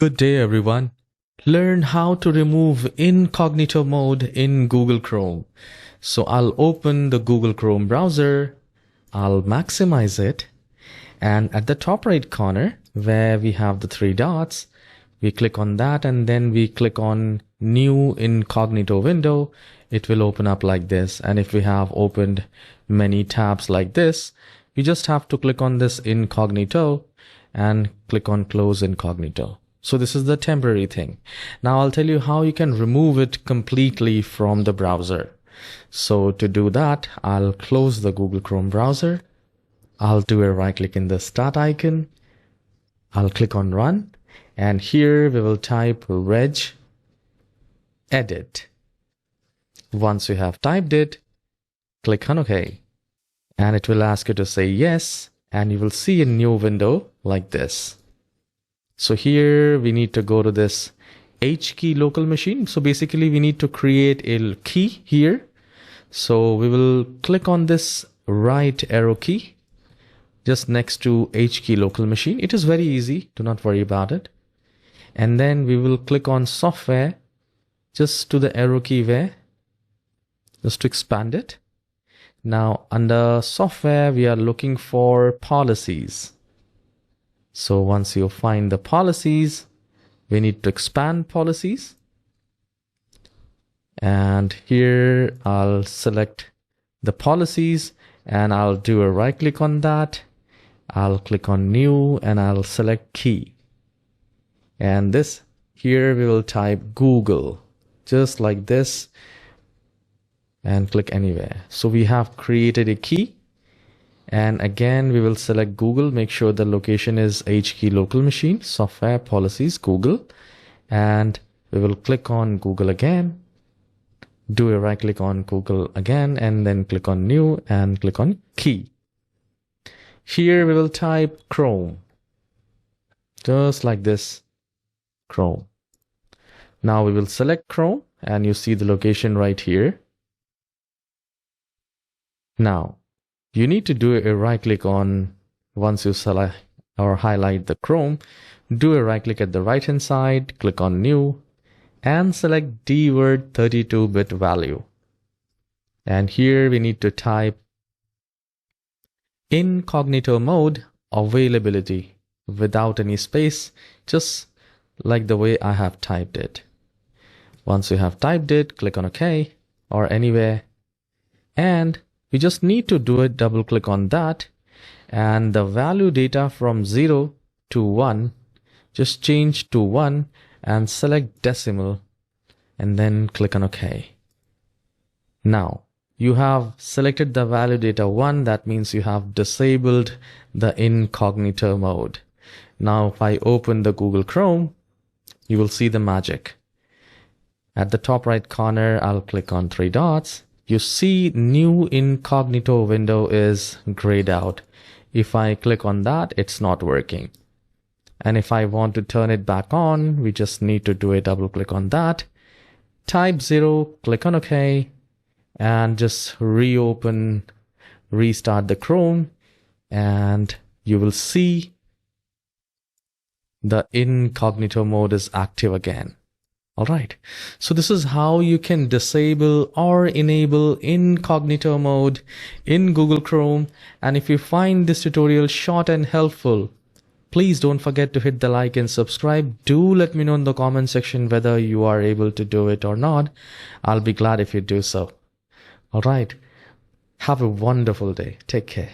Good day, everyone. Learn how to remove incognito mode in Google Chrome. So I'll open the Google Chrome browser. I'll maximize it. And at the top right corner where we have the three dots, we click on that and then we click on new incognito window. It will open up like this. And if we have opened many tabs like this, we just have to click on this incognito and click on close incognito. So this is the temporary thing. Now I'll tell you how you can remove it completely from the browser. So to do that, I'll close the Google Chrome browser. I'll do a right click in the start icon. I'll click on run. And here we will type Reg Edit. Once you have typed it, click on OK. And it will ask you to say yes. And you will see a new window like this. So here we need to go to this H key local machine. So basically we need to create a key here. So we will click on this right arrow key just next to H key local machine. It is very easy. Do not worry about it. And then we will click on software just to the arrow key there, just to expand it. Now under software, we are looking for policies. So once you find the policies, we need to expand policies. And here I'll select the policies and I'll do a right click on that. I'll click on new and I'll select key. And this here we will type Google just like this and click anywhere. So we have created a key. And again, we will select Google, make sure the location is H key local machine, software, policies, Google. And we will click on Google again, do a right click on Google again, and then click on new and click on key. Here we will type Chrome, just like this, Chrome. Now we will select Chrome and you see the location right here. Now, you need to do a right click on, once you select or highlight the Chrome, do a right click at the right hand side, click on new and select dword 32-bit value. And here we need to type incognito mode availability without any space, just like the way I have typed it. Once you have typed it, click on OK or anywhere. And we just need to do it, double click on that, and the value data from 0 to 1, just change to 1 and select decimal and then click on OK. Now you have selected the value data 1, that means you have disabled the incognito mode. Now if I open the Google Chrome, you will see the magic. At the top right corner, I'll click on three dots. You see new incognito window is grayed out. If I click on that, it's not working. And if I want to turn it back on, we just need to do a double click on that. Type 0, click on OK, and just reopen, restart the Chrome, and you will see the incognito mode is active again. All right, so this is how you can disable or enable incognito mode in Google Chrome. And if you find this tutorial short and helpful, please don't forget to hit the like and subscribe. Do let me know in the comment section whether you are able to do it or not. I'll be glad if you do so. All right, have a wonderful day. Take care.